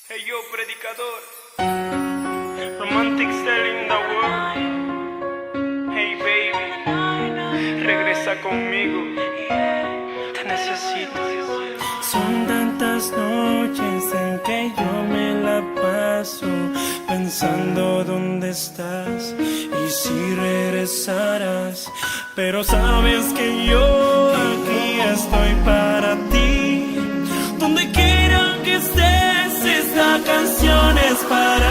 Hey yo, predicador, romantic style in the world. Hey baby, regresa conmigo, te necesito. Son tantas noches en que yo me la paso pensando dónde estás y si regresarás. Pero sabes que yo aquí estoy para ti. Donde quiera que estés, esta canción es para